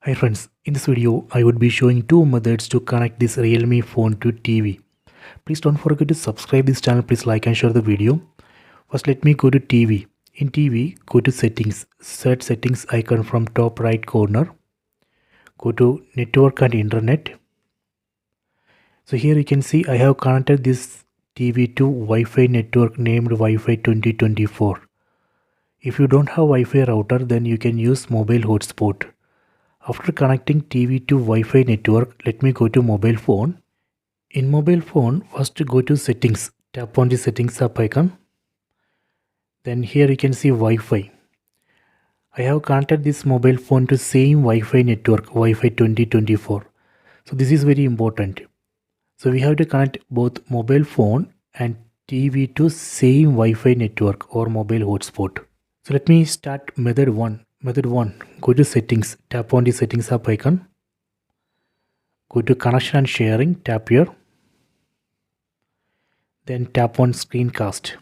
Hi friends, in this video I would be showing two methods to connect this Realme phone to TV. Please don't forget to subscribe this channel, please like and share the video. First let me go to TV. In TV, go to settings, search settings icon from top right corner. Go to network and internet. So here you can see I have connected this TV to Wi-Fi network named Wi-Fi 2024. If you don't have Wi-Fi router, then you can use mobile hotspot. After connecting TV to Wi-Fi network, let me go to mobile phone. In mobile phone, first go to settings. Tap on the settings up icon. Then here you can see Wi-Fi. I have connected this mobile phone to same Wi-Fi network, Wi-Fi 2024. So this is very important. So we have to connect both mobile phone and TV to same Wi-Fi network or mobile hotspot. So let me start method 1. Method 1, go to settings, tap on the settings up icon. Go to connection and sharing, tap here. Then tap on screencast.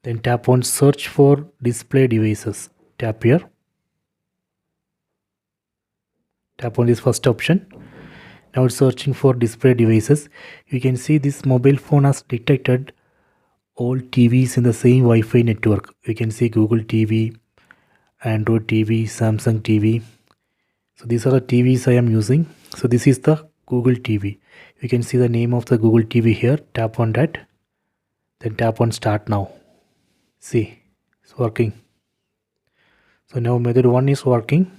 Then tap on search for display devices, tap here. Tap on this first option. Now it's searching for display devices. You can see this mobile phone has detected all TVs in the same Wi-Fi network. You can see Google TV, Android TV, Samsung TV. So these are the TVs I am using. So this is the Google TV. You can see the name of the Google TV here. Tap on that. Then tap on start now. See, it's working. So now method 1 is working.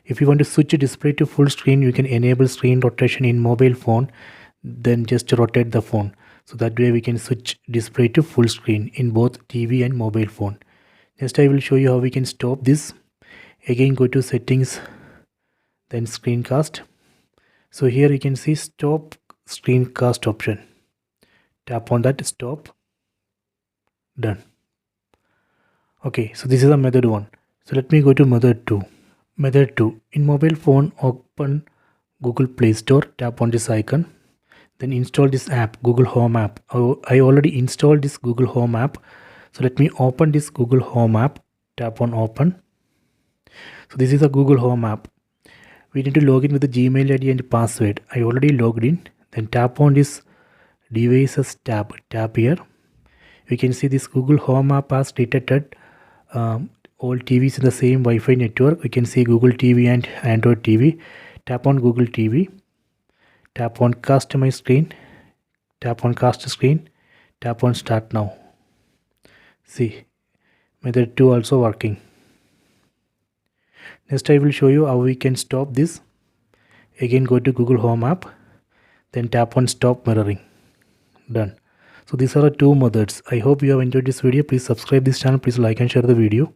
If you want to switch a display to full screen, you can enable screen rotation in mobile phone. Then just rotate the phone. So that way we can switch display to full screen in both TV and mobile phone. Next I will show you how we can stop this. Again go to settings, then screencast. So here you can see stop screencast option. Tap on that, stop, done. Okay, so this is a method 1. So let me go to method 2. Method 2, in mobile phone open Google Play Store, tap on this icon. Then install this app, Google Home app. I already installed this Google Home app. So let me open this Google Home app. Tap on open. So this is a Google Home app. We need to log in with the Gmail ID and password. I already logged in. Then tap on this devices tab. Tap here. You can see this Google Home app has detected all TVs in the same Wi-Fi network. You can see Google TV and Android TV. Tap on Google TV. Tap on customize screen. Tap on cast screen. Tap on start now. See, method 2 also working. Next I will show you how we can stop this. Again go to Google Home app. Then tap on stop mirroring. Done. So these are the two methods. I hope you have enjoyed this video. Please subscribe this channel. Please like and share the video.